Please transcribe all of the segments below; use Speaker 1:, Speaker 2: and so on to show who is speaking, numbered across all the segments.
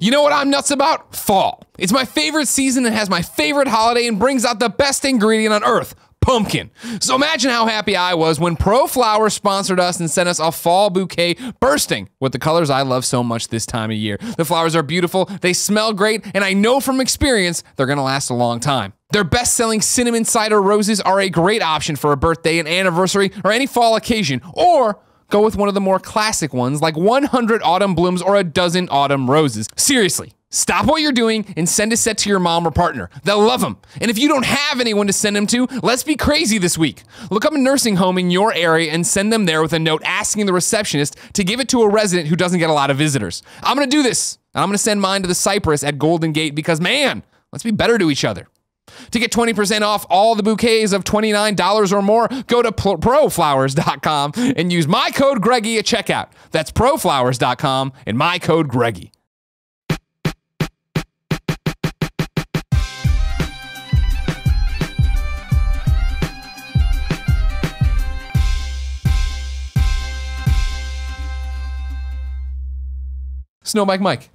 Speaker 1: You know what I'm nuts about? Fall. It's my favorite season and has my favorite holiday and brings out the best ingredient on earth. Pumpkin. So imagine how happy I was when Pro Flowers sponsored us and sent us a fall bouquet bursting with the colors I love so much this time of year. The flowers are beautiful, they smell great, and I know from experience they're gonna last a long time. Their best-selling cinnamon cider roses are a great option for a birthday, an anniversary, or any fall occasion, or go with one of the more classic ones like 100 autumn blooms or a dozen autumn roses. Seriously. Stop what you're doing and send a set to your mom or partner. They'll love them. And if you don't have anyone to send them to, let's be crazy this week. Look up a nursing home in your area and send them there with a note asking the receptionist to give it to a resident who doesn't get a lot of visitors. I'm going to do this. And I'm going to send mine to the Cypress at Golden Gate because, man, let's be better to each other. To get 20% off all the bouquets of $29 or more, go to proflowers.com and use my code Greggy at checkout. That's proflowers.com and my code Greggy. Snowbike Mike,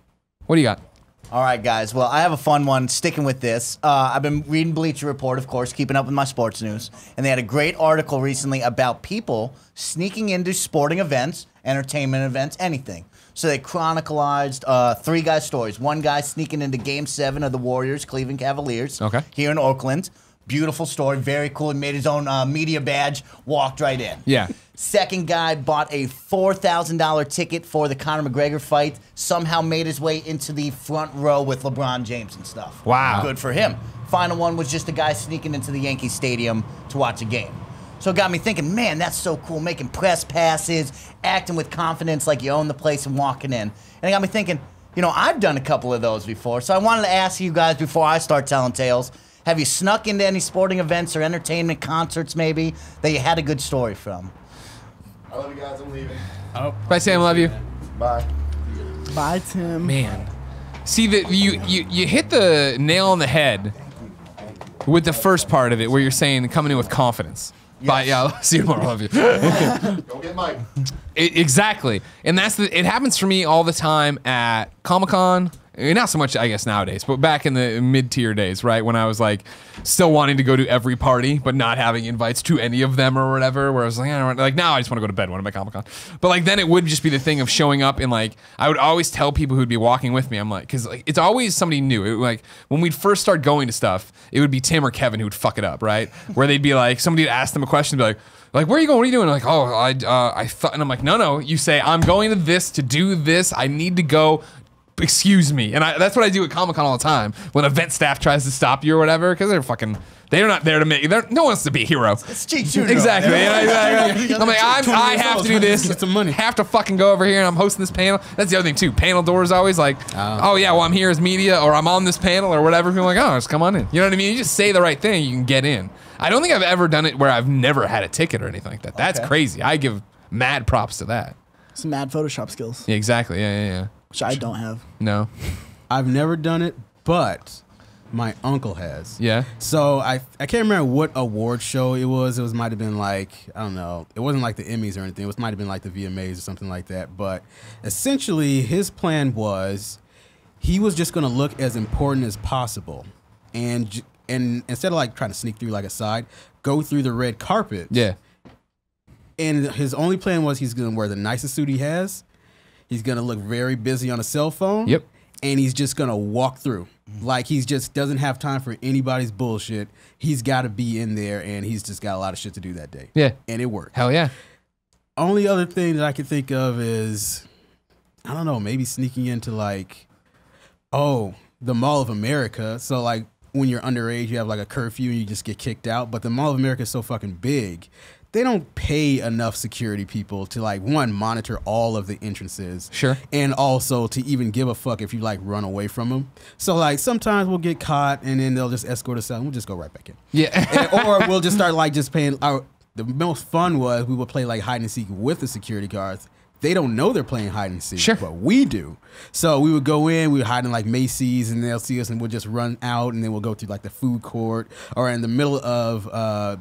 Speaker 1: what do you got?
Speaker 2: All right, guys. Well, I have a fun one sticking with this. I've been reading Bleacher Report, of course, keeping up with my sports news. And they had a great article recently about people sneaking into sporting events, entertainment events, anything. So they chronicled 3 guys' stories. One guy sneaking into Game 7 of the Warriors, Cleveland Cavaliers, here in Oakland. Beautiful story, very cool. He made his own media badge, walked right in.
Speaker 1: Yeah.
Speaker 2: Second guy bought a $4,000 ticket for the Conor McGregor fight, somehow made his way into the front row with LeBron James and stuff.
Speaker 1: Wow.
Speaker 2: Good for him. Final one was just a guy sneaking into the Yankee Stadium to watch a game. So it got me thinking, man, that's so cool, making press passes, acting with confidence like you own the place and walking in. And it got me thinking, you know, I've done a couple of those before, so I wanted to ask you guys before I start telling tales, have you snuck into any sporting events or entertainment concerts maybe that you had a good story from?
Speaker 3: I love you guys. I'm leaving.
Speaker 1: Oh. Bye, Sam. Love you.
Speaker 3: Bye.
Speaker 4: Bye, Tim.
Speaker 1: Man. See, that you hit the nail on the head with the first part of it where you're saying coming in with confidence. Yes. Bye. Yeah, I'll see you tomorrow. Love you.
Speaker 3: Go get Mike.
Speaker 1: Exactly. And it happens for me all the time at Comic-Con. Not so much, I guess, nowadays, but back in the mid-tier days, right, when I was, like, still wanting to go to every party, but not having invites to any of them or whatever, where I was like, now I just want to go to bed when I'm at Comic-Con. But, like, then it would just be the thing of showing up and, like, I would always tell people who'd be walking with me, I'm like, because, like, it's always somebody new. Like, when we'd first start going to stuff, it would be Tim or Kevin who would fuck it up, right? Where they'd be like, somebody would ask them a question, be like, where are you going? What are you doing? Like, oh, I thought, and I'm like, no, you say, I'm going to this to do this. I need to go. Excuse me. And that's what I do at Comic-Con all the time when event staff tries to stop you or whatever, because they're not there to make, no one wants to be a hero.
Speaker 2: It's cheap shooter.
Speaker 1: Exactly. I'm like, I have to do this.
Speaker 4: Get some money.
Speaker 1: Have to fucking go over here and I'm hosting this panel. That's the other thing too. Panel doors always like, oh yeah, well I'm here as media or I'm on this panel or whatever. People are like, oh, just come on in. You know what I mean? You just say the right thing, you can get in. I don't think I've ever done it where I've never had a ticket or anything like that. That's crazy. I give mad props to that.
Speaker 4: Some mad Photoshop skills.
Speaker 1: Yeah, exactly. Yeah.
Speaker 4: Which I don't have.
Speaker 1: No.
Speaker 5: I've never done it, but my uncle has.
Speaker 1: Yeah.
Speaker 5: So I can't remember what award show it was. It might have been like, I don't know. It wasn't like the Emmys or anything. It might have been like the VMAs or something like that. But essentially his plan was he was just going to look as important as possible. And instead of like trying to sneak through like a side, go through the red carpet.
Speaker 1: Yeah.
Speaker 5: And his only plan was he's going to wear the nicest suit he has. He's going to look very busy on a cell phone.
Speaker 1: Yep.
Speaker 5: And he's just going to walk through. Like he just doesn't have time for anybody's bullshit. He's got to be in there and he's just got a lot of shit to do that day.
Speaker 1: Yeah.
Speaker 5: And it worked.
Speaker 1: Hell yeah.
Speaker 5: Only other thing that I can think of is, I don't know, maybe sneaking into like, the Mall of America. So like when you're underage, you have like a curfew and you just get kicked out. But the Mall of America is so fucking big. They don't pay enough security people to like, one, monitor all of the entrances.
Speaker 1: Sure.
Speaker 5: And also to even give a fuck if you like run away from them. So like sometimes we'll get caught and then they'll just escort us out and we'll just go right back in.
Speaker 1: Yeah.
Speaker 5: Or we'll just start like just paying the most fun was we would play like hide and seek with the security guards they don't know they're playing hide and seek,
Speaker 1: Sure.
Speaker 5: but we do. So we would go in, we would hide in like Macy's, and they'll see us, and we'll just run out, and then we'll go through like the food court, or in the middle of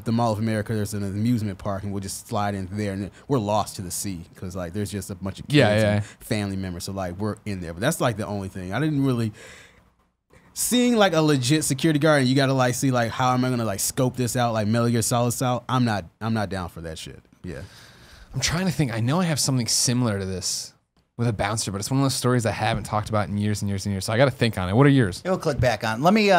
Speaker 5: the Mall of America, there's an amusement park, and we'll just slide in there, and we're lost to the sea because like there's just a bunch of kids and family members, so like we're in there. But that's like the only thing. I didn't really seeing like a legit security guard, and you got to like see like how am I gonna like scope this out, like Metal Gear Solid style. I'm not down for that shit. Yeah.
Speaker 1: I'm trying to think. I know I have something similar to this with a bouncer, but it's one of those stories I haven't talked about in years and years and years. So I got to think on it. What are yours?
Speaker 2: We'll click back on. Let me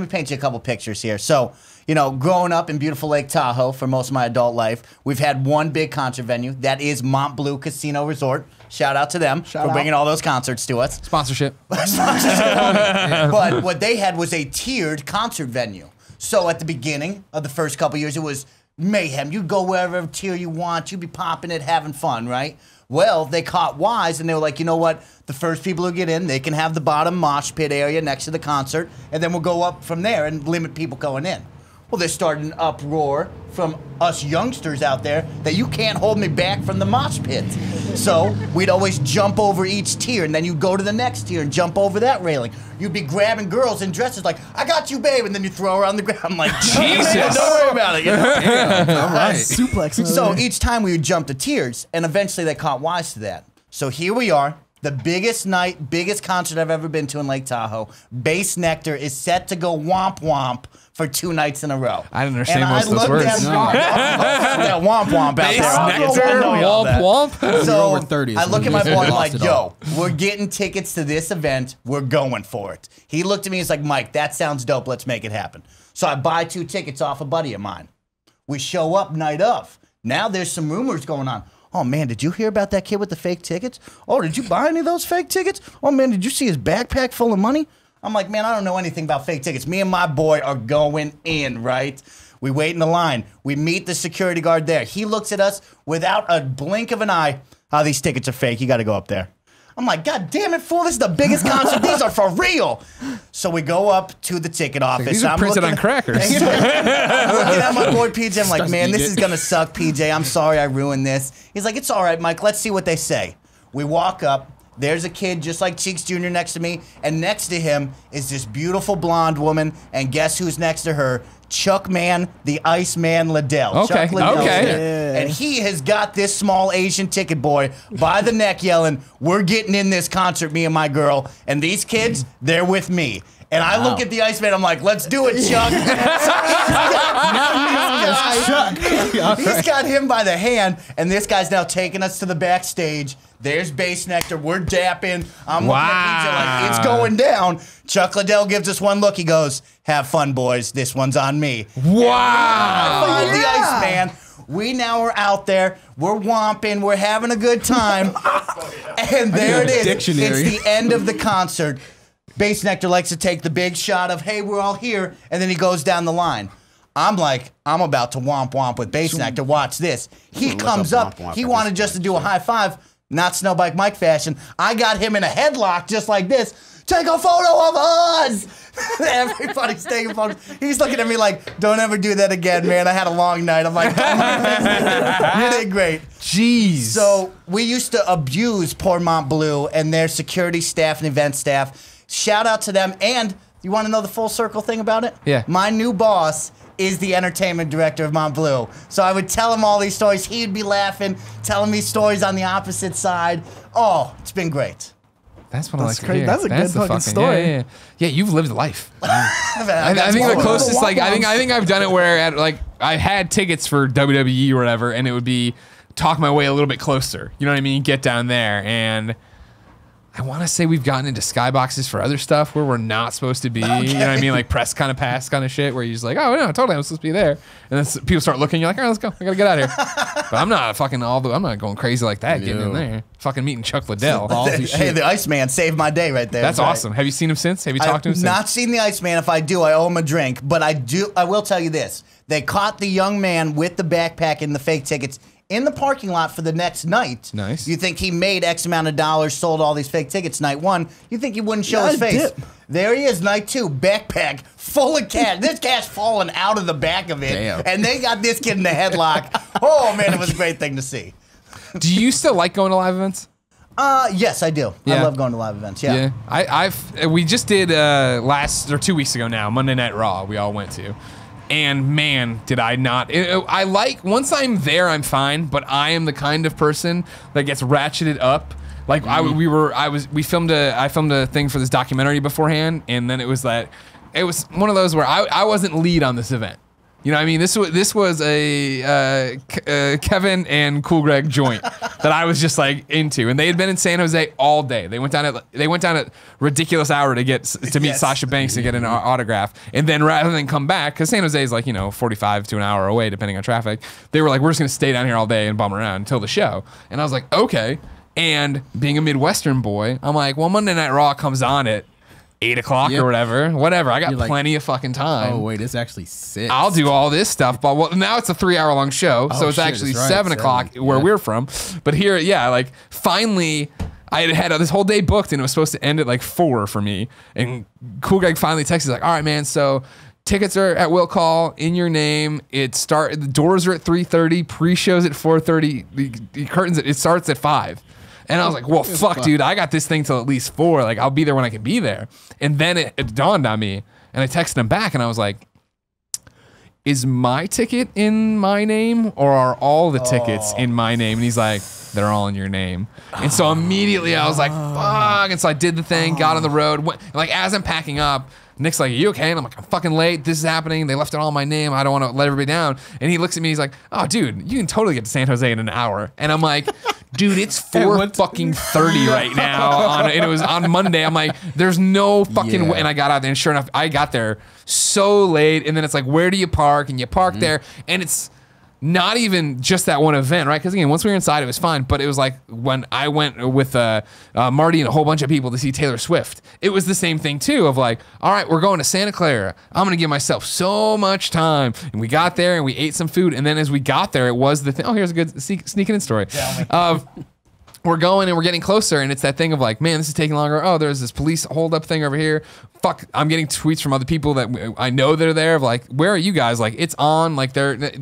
Speaker 2: paint you a couple pictures here. So, you know, growing up in beautiful Lake Tahoe for most of my adult life, we've had one big concert venue. That is Mont Bleu Casino Resort. Shout out to them for bringing all those concerts to us.
Speaker 1: Sponsorship.
Speaker 2: But what they had was a tiered concert venue. So at the beginning of the first couple years, it was mayhem. You'd go wherever tier you want. You'd be popping it, having fun, right? Well, they caught wise, and they were like, you know what? The first people who get in, they can have the bottom mosh pit area next to the concert, and then we'll go up from there and limit people going in. Well, they started an uproar from us youngsters out there that you can't hold me back from the mosh pit. So we'd always jump over each tier, and then you'd go to the next tier and jump over that railing. You'd be grabbing girls in dresses like, I got you, babe, and then you throw her on the ground. I'm like,
Speaker 1: Jesus.
Speaker 2: don't worry about it. You know?
Speaker 5: All right.
Speaker 4: Suplex.
Speaker 2: So each time we would jump the tiers, and eventually they caught wise to that. So here we are, the biggest night, biggest concert I've ever been to in Lake Tahoe. Bass Nectar is set to go womp womp for 2 nights in a row.
Speaker 1: I didn't understand most of those words.
Speaker 2: That womp womp out
Speaker 1: Bass
Speaker 2: there.
Speaker 1: Nectar, womp womp.
Speaker 2: So
Speaker 5: over 30,
Speaker 2: I
Speaker 5: so
Speaker 2: look at
Speaker 5: we
Speaker 2: my
Speaker 5: just
Speaker 2: boy, I'm
Speaker 5: lost
Speaker 2: like,
Speaker 5: it all.
Speaker 2: yo, we're getting tickets to this event. We're going for it. He looked at me, he's like, Mike, that sounds dope. Let's make it happen. So I buy 2 tickets off a buddy of mine. We show up night of. Now there's some rumors going on. Oh, man, did you hear about that kid with the fake tickets? Oh, did you buy any of those fake tickets? Oh, man, did you see his backpack full of money? I'm like, man, I don't know anything about fake tickets. Me and my boy are going in, right? We wait in the line. We meet the security guard there. He looks at us without a blink of an eye. Oh, these tickets are fake. You got to go up there. I'm like, God damn it, fool. This is the biggest concert. These are for real. So we go up to the ticket office.
Speaker 1: These are printed on crackers.
Speaker 2: I'm looking at my boy PJ. I'm like, man, this is going to suck, PJ. I'm sorry I ruined this. He's like, it's all right, Mike. Let's see what they say. We walk up. There's a kid just like Cheeks Jr. next to me. And next to him is this beautiful blonde woman. And guess who's next to her? Chuck Man, the Iceman Liddell.
Speaker 1: Okay,
Speaker 2: Chuck Liddell's
Speaker 1: okay.
Speaker 2: there. And he has got this small Asian ticket boy by the neck yelling, we're getting in this concert, me and my girl. And these kids, they're with me. And I look at the Iceman, I'm like, let's do it, Chuck. He's got him by the hand, and this guy's now taking us to the backstage. There's Bass Nectar. We're dapping. I'm looking at PJ like, it's going down. Chuck Liddell gives us one look. He goes, have fun, boys. This one's on me.
Speaker 1: Wow.
Speaker 2: Find the Iceman. We now are out there. We're womping. We're having a good time. And there it is.
Speaker 5: Dictionary.
Speaker 2: It's the end of the concert. Bass Nectar likes to take the big shot of, hey, we're all here. And then he goes down the line. I'm like, I'm about to womp womp with Bass Nectar. Watch this. He comes up. He wanted just to do a high five. Not Snowbike Mike fashion. I got him in a headlock just like this. Take a photo of us. Everybody's taking photos. He's looking at me like, don't ever do that again, man. I had a long night. I'm like, you did great.
Speaker 1: Jeez.
Speaker 2: So we used to abuse poor Mont Bleu and their security staff and event staff. Shout out to them. And you want to know the full circle thing about it?
Speaker 1: Yeah.
Speaker 2: My new boss is the entertainment director of Mont Bleu. So I would tell him all these stories. He'd be laughing, telling me stories on the opposite side. Oh, it's been great.
Speaker 1: That's what I like to
Speaker 4: crazy.
Speaker 1: hear.
Speaker 4: That's a good
Speaker 1: the
Speaker 4: fucking story.
Speaker 1: Yeah, you've lived life.
Speaker 2: I
Speaker 1: I think the closest, like, I think I've done it where, I had tickets for WWE or whatever, and it would be talk my way a little bit closer. You know what I mean? Get down there, and I want to say we've gotten into skyboxes for other stuff where we're not supposed to be. You know what I mean? Like press kind of pass kind of shit where you're just like, oh no, totally, I'm supposed to be there. And then people start looking, you're like, all right, let's go. I gotta get out of here. But I'm not fucking I'm not going crazy like that getting in there. Fucking meeting Chuck Liddell.
Speaker 2: Hey, the Iceman saved my day right there.
Speaker 1: That's
Speaker 2: Right.
Speaker 1: awesome. Have you seen him since? Have you talked to him
Speaker 2: I've
Speaker 1: since?
Speaker 2: not seen the Iceman. If I do, I owe him a drink. But I will tell you this. They caught the young man with the backpack and the fake tickets in the parking lot for the next night.
Speaker 1: Nice.
Speaker 2: You think he made X amount of dollars, sold all these fake tickets night one. You think he wouldn't show his face.
Speaker 4: Dip.
Speaker 2: There he is, night two, backpack full of cash. This cash falling out of the back of it.
Speaker 5: Damn.
Speaker 2: And they got this kid in the headlock. Oh, man, it was a great thing to see.
Speaker 1: Do you still like going to live events?
Speaker 2: Yes, I do.
Speaker 1: Yeah.
Speaker 2: I love going to live events. Yeah.
Speaker 1: We just did 2 weeks ago now, Monday Night Raw. We all went to, and man, did I not! I like once I'm there, I'm fine. But I am the kind of person that gets ratcheted up. Like I filmed a thing for this documentary beforehand, and then it was one of those where I wasn't lead on this event. You know what I mean? This was a Kevin and Cool Greg joint that I was just like into, and they had been in San Jose all day. They went down at ridiculous hour to meet Sasha Banks and get an autograph, and then rather than come back, because San Jose is like 45 to an hour away depending on traffic, they were like, we're just gonna stay down here all day and bum around until the show. And I was like, okay. And being a Midwestern boy, I'm like, well, Monday Night Raw comes on at 8 o'clock or whatever. I got plenty of fucking time.
Speaker 5: Oh wait, it's actually 6.
Speaker 1: I'll do all this stuff, but now it's a 3-hour long show, so it's actually 7 o'clock where we're from. But here, like finally, I had this whole day booked, and it was supposed to end at like 4 for me. And Cool Greg finally texts, like, all right, man, so tickets are at will call in your name. The doors are at 3:30, pre-shows at 4:30, the curtains it starts at 5. And I was like, well, fuck, dude, I got this thing till at least 4. Like, I'll be there when I can be there. And then it dawned on me, and I texted him back, and I was like, is my ticket in my name, or are all the tickets in my name? And he's like, they're all in your name. And so immediately I was like, fuck. And so I did the thing, got on the road. Like, as I'm packing up, Nick's like, are you okay? And I'm like, I'm fucking late. This is happening. They left it all in my name. I don't want to let everybody down. And he looks at me. He's like, oh, dude, you can totally get to San Jose in an hour. And I'm like, dude, it's 4:30 right now. And it was on Monday. I'm like, there's no fucking way. And I got out there, and sure enough, I got there so late. And then it's like, where do you park? And you park there. And it's not even just that one event, right? Because again, once we were inside, it was fine. But it was like when I went with Marty and a whole bunch of people to see Taylor Swift, it was the same thing too. Of like, all right, we're going to Santa Clara. I'm gonna give myself so much time. And we got there and we ate some food. And then as we got there, it was the thing. Oh, here's a good sneaking in story. We're going and we're getting closer, and it's that thing of like, man, this is taking longer. Oh, there's this police holdup thing over here. Fuck, I'm getting tweets from other people that I know that are there of like, where are you guys? Like, it's on. Like,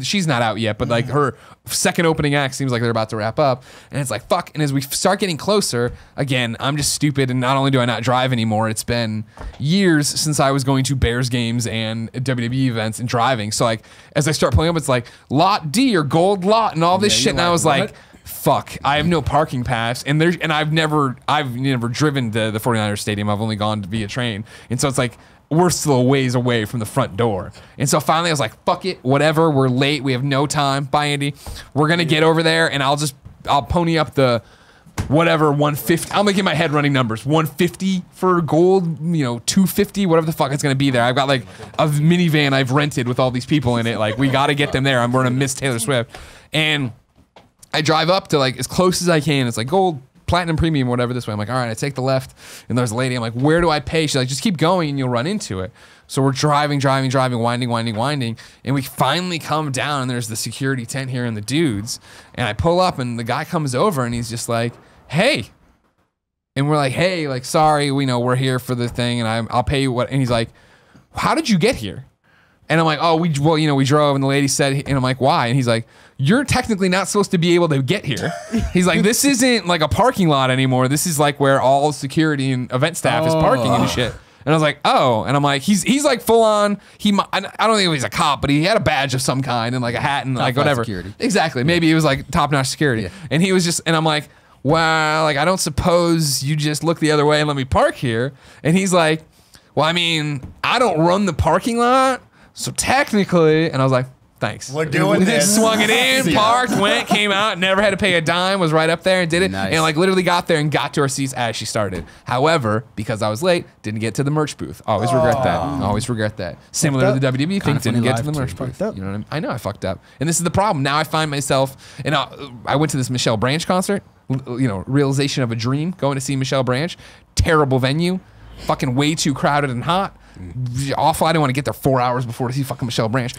Speaker 1: she's not out yet, but like her second opening act seems like they're about to wrap up, and it's like, fuck. And as we start getting closer, again, I'm just stupid, and not only do I not drive anymore, it's been years since I was going to Bears games and WWE events and driving. So like, as I start pulling up, it's like lot D or gold lot and all this shit, and I was like, fuck, I have no parking pass, and I've never driven the 49ers stadium. I've only gone via train, and so it's like we're still a ways away from the front door. And so finally I was like, fuck it, whatever, we're late, we have no time. Bye, Andy. We're gonna get over there, and I'll pony up the whatever 150. I'm gonna get my head running numbers. 150 for gold, 250, whatever the fuck it's gonna be there. I've got like a minivan I've rented with all these people in it. Like, we gotta get them there. I'm gonna miss Taylor Swift. And I drive up to like as close as I can. It's like gold, platinum, premium, whatever this way. I'm like, all right, I take the left, and there's a lady. I'm like, where do I pay? She's like, just keep going and you'll run into it. So we're driving, winding, and we finally come down, and there's the security tent here and the dudes. And I pull up, and the guy comes over, and he's just like, hey. And we're like, hey, like, sorry, we know we're here for the thing, and I'll pay you what. And he's like, how did you get here? And I'm like, oh, we drove, and the lady said, and I'm like, why? And he's like, you're technically not supposed to be able to get here. He's like, this isn't like a parking lot anymore. This is like where all security and event staff is parking and shit. And I was like, oh. And I'm like, he's like full on. I don't think he's a cop, but he had a badge of some kind and like a hat and like whatever.
Speaker 5: Security.
Speaker 1: Exactly. Maybe it was like top-notch security. Yeah. And he was just, and I'm like, well, like, I don't suppose you just look the other way and let me park here. And he's like, well, I mean, I don't run the parking lot, so technically. And I was like, thanks.
Speaker 2: We're doing this.
Speaker 1: Swung it in, parked, went, came out, never had to pay a dime, was right up there and did it.
Speaker 5: Nice.
Speaker 1: And like literally got there and got to our seats as she started. However, because I was late, didn't get to the merch booth. Always regret that. Always regret that. Similar to the WWE thing, didn't get to the merch booth. You know what I mean? I know I fucked up. And this is the problem. Now I find myself, and I went to this Michelle Branch concert, realization of a dream, going to see Michelle Branch. Terrible venue. Fucking way too crowded and hot. Awful. I didn't want to get there 4 hours before to see fucking Michelle Branch.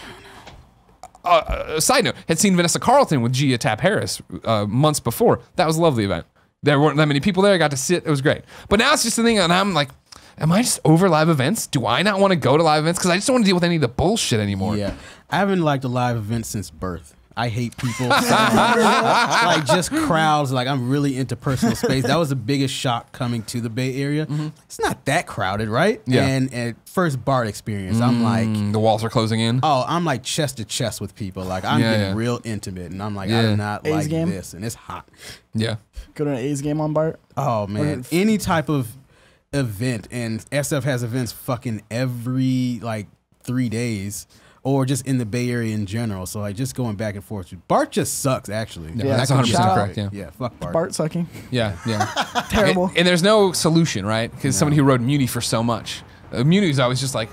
Speaker 1: Side note, had seen Vanessa Carlton with Gia Tap Harris months before. That was a lovely event. There weren't that many people there. I got to sit. It was great. But now it's just a thing, and I'm like, am I just over live events? Do I not want to go to live events? Because I just don't want to deal with any of the bullshit anymore.
Speaker 5: Yeah. I haven't liked a live event since birth. I hate people. Like just crowds. Like I'm really into personal space. That was the biggest shock coming to the Bay Area. It's not that crowded, right?
Speaker 1: Yeah.
Speaker 5: And at first BART experience, I'm like,
Speaker 1: The walls are closing in.
Speaker 5: oh, I'm like chest to chest with people. Like I'm getting real intimate, and I'm like, I do not
Speaker 4: A's
Speaker 5: like
Speaker 4: game?
Speaker 5: this, and it's hot.
Speaker 1: Yeah.
Speaker 4: Go to an A's game on Bart.
Speaker 5: Oh man, any type of event, and SF has events fucking every like 3 days, or just in the Bay Area in general. So like just going back and forth. BART just sucks, actually.
Speaker 1: Yeah, that's 100% correct. Yeah.
Speaker 5: Yeah, fuck BART.
Speaker 4: Bart sucking.
Speaker 1: Yeah. Yeah.
Speaker 4: Terrible.
Speaker 1: And there's no solution, right? Because somebody who rode Muni for so much, Muni is always just like,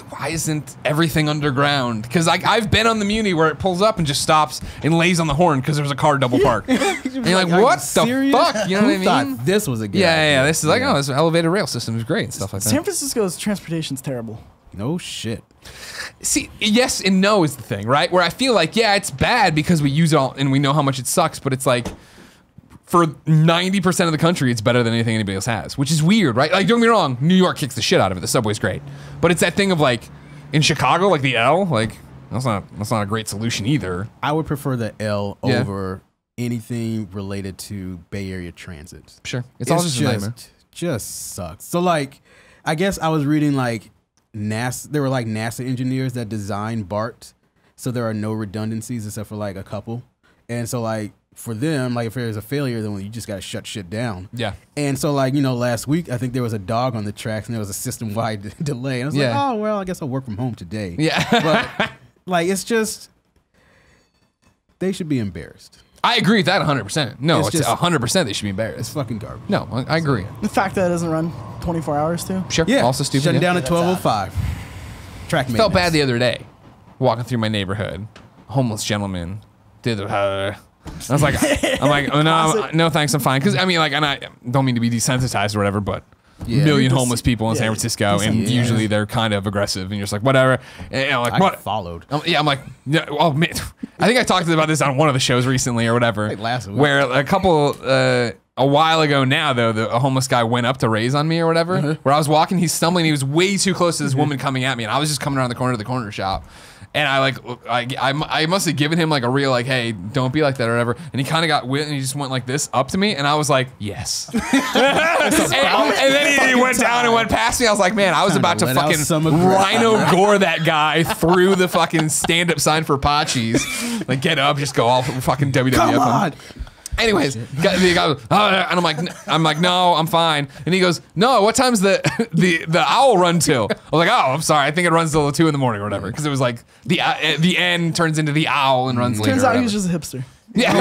Speaker 1: why isn't everything underground? Because I've been on the Muni where it pulls up and just stops and lays on the horn because there's a car double parked. And you're like, what the
Speaker 5: serious?
Speaker 1: fuck? You know what I
Speaker 5: Thought
Speaker 1: mean?
Speaker 5: this was a good
Speaker 1: Yeah,
Speaker 5: idea.
Speaker 1: This is like, oh, this elevated rail system is great and stuff like that.
Speaker 4: San Francisco's transportation's terrible.
Speaker 5: No shit.
Speaker 1: See, yes and no is the thing, right? Where I feel like, yeah, it's bad because we use it all and we know how much it sucks, but it's like, for 90% of the country, it's better than anything anybody else has, which is weird, right? Like, don't get me wrong, New York kicks the shit out of it. The subway's great. But it's that thing of like, in Chicago, like the L, like, that's not a great solution either.
Speaker 5: I would prefer the L over anything related to Bay Area transit.
Speaker 1: Sure. It's all just a nightmare.
Speaker 5: Just sucks. So like, I guess I was reading like NASA, there were like NASA engineers that designed BART, so there are no redundancies except for like a couple. And so like for them, like if there's a failure, then you just got to shut shit down.
Speaker 1: Yeah.
Speaker 5: And so like, you know, last week, I think there was a dog on the tracks and there was a system-wide delay. And I was like, oh, well, I guess I'll work from home today.
Speaker 1: Yeah.
Speaker 5: But like, it's just, they should be embarrassed.
Speaker 1: I agree with that 100%. No,
Speaker 5: It's
Speaker 1: it's
Speaker 5: just-
Speaker 1: 100% they should be
Speaker 5: It's
Speaker 1: embarrassed.
Speaker 5: fucking garbage.
Speaker 1: No, I agree.
Speaker 4: The fact that it doesn't run 24 hours too.
Speaker 1: Sure.
Speaker 5: Yeah.
Speaker 1: Also stupid.
Speaker 5: Shutting
Speaker 1: yeah.
Speaker 5: down at 12:05. Track maintenance.
Speaker 1: Felt bad the other day, walking through my neighborhood. Homeless gentleman did I was like, oh, no, thanks, I'm fine. Because I mean, like, and I don't mean to be desensitized or whatever, but
Speaker 5: Yeah.
Speaker 1: million homeless people in
Speaker 4: yeah,
Speaker 1: San Francisco, and
Speaker 4: desensitized.
Speaker 1: usually they're kind of aggressive, and you're just like, whatever. And, you know, like,
Speaker 5: I
Speaker 1: what?
Speaker 5: followed.
Speaker 1: I'm like, yeah, oh man, I think I talked about this on one of the shows recently or whatever.
Speaker 5: Like last week.
Speaker 1: Where a couple, a while ago now though, a homeless guy went up to raise on me or whatever. Where I was walking, he's stumbling, he was way too close to this woman coming at me, and I was just coming around the corner of the corner shop. And I must have given him like a real like, hey, don't be like that or whatever. And he kind of got wit and he just went like this up to me, and I was like, yes. and then he went down and went past me. I was like, man, I was about to
Speaker 5: let out
Speaker 1: fucking
Speaker 5: some aggression.
Speaker 1: rhino gore that guy through the fucking stand-up sign for Pachis. Like, get up, just go all fucking WWF.
Speaker 5: Come on.
Speaker 1: Anyways, the guy goes, oh, and I'm like, no, I'm fine. And he goes, no, what time's the owl run till? I was like, oh, I'm sorry, I think it runs till 2 in the morning or whatever, because it was like the N turns into the owl and runs later.
Speaker 4: Turns
Speaker 1: or
Speaker 4: out he
Speaker 1: whatever.
Speaker 4: was just a hipster.
Speaker 1: Yeah.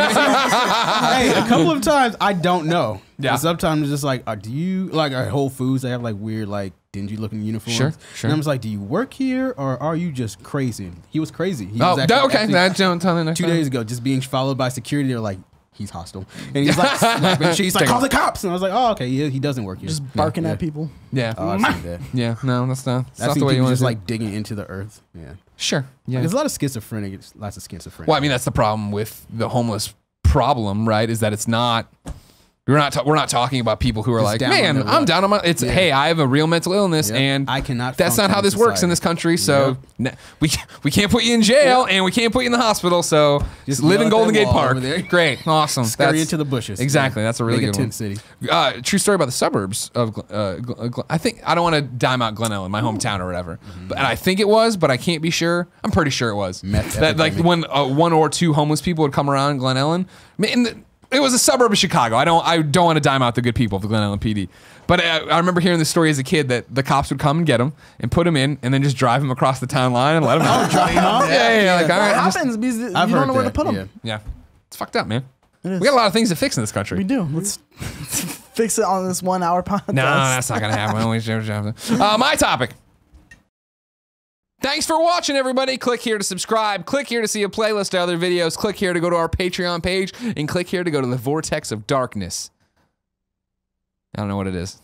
Speaker 5: Hey, a couple of times I don't know.
Speaker 1: Yeah.
Speaker 5: And sometimes it's just like, do you like at Whole Foods? They have like weird, like dingy looking uniforms.
Speaker 1: Sure.
Speaker 5: And I'm just like, do you work here or are you just crazy? He was crazy. He
Speaker 1: Oh,
Speaker 5: was actually-
Speaker 1: okay. That don't tell me next
Speaker 5: 2
Speaker 1: time.
Speaker 5: days ago, just being followed by security. They're like, he's hostile, and he's like, snapping. She's like, call the cops. And I was like, oh, okay, he doesn't work here.
Speaker 4: Just barking
Speaker 5: Yeah.
Speaker 4: at people.
Speaker 1: Yeah.
Speaker 5: Oh, I've seen that.
Speaker 1: Yeah. No, that's not
Speaker 5: I've
Speaker 1: the
Speaker 5: seen
Speaker 1: way you
Speaker 5: people
Speaker 1: want
Speaker 5: just
Speaker 1: to
Speaker 5: like digging into the earth. Yeah.
Speaker 1: Sure. Yeah.
Speaker 5: There's a lot of schizophrenic. Lots of schizophrenic.
Speaker 1: Well, I mean, that's the problem with the homeless problem, right? Is that it's not. We're not talking about people who are
Speaker 5: Just
Speaker 1: like,
Speaker 5: down on
Speaker 1: man,
Speaker 5: their
Speaker 1: I'm
Speaker 5: luck."
Speaker 1: down on my. It's hey, I have a real mental illness,
Speaker 5: Yep.
Speaker 1: and
Speaker 5: I cannot
Speaker 1: That's not
Speaker 5: function
Speaker 1: how
Speaker 5: in
Speaker 1: this works in
Speaker 5: society.
Speaker 1: this country. So we can't put you in jail, and we can't put you in the hospital. So just live
Speaker 5: yell
Speaker 1: in
Speaker 5: at
Speaker 1: Golden
Speaker 5: that
Speaker 1: Gate
Speaker 5: wall
Speaker 1: Park.
Speaker 5: over there.
Speaker 1: Great, awesome.
Speaker 5: Scurry into the bushes.
Speaker 1: Exactly.
Speaker 5: Yeah.
Speaker 1: That's a really
Speaker 5: Make
Speaker 1: good
Speaker 5: a tent
Speaker 1: one.
Speaker 5: city.
Speaker 1: True story about the suburbs of. I think I don't want to dime out Glen Ellen, my hometown or whatever, but and I think it was, but I can't be sure. I'm pretty sure it was.
Speaker 5: Meth
Speaker 1: That like
Speaker 5: epidemic.
Speaker 1: when one or two homeless people would come around Glen Ellen. It was a suburb of Chicago. I don't want to dime out the good people of the Glen Ellen PD. But I remember hearing the story as a kid that the cops would come and get him and put him in and then just drive him across the town line and let him out. Yeah, like, all right,
Speaker 4: What
Speaker 1: just-
Speaker 4: happens because you
Speaker 5: I've
Speaker 4: don't
Speaker 5: heard
Speaker 4: know where to
Speaker 5: that,
Speaker 4: put them.
Speaker 5: yeah.
Speaker 1: yeah. It's fucked up, man.
Speaker 4: It is.
Speaker 1: We got a lot of things to fix in this country.
Speaker 4: We do. Let's fix it on this 1 hour podcast.
Speaker 1: No, that's not going to happen. My topic. Thanks for watching, everybody. Click here to subscribe. Click here to see a playlist of other videos. Click here to go to our Patreon page. And click here to go to the Vortex of Darkness. I don't know what it is.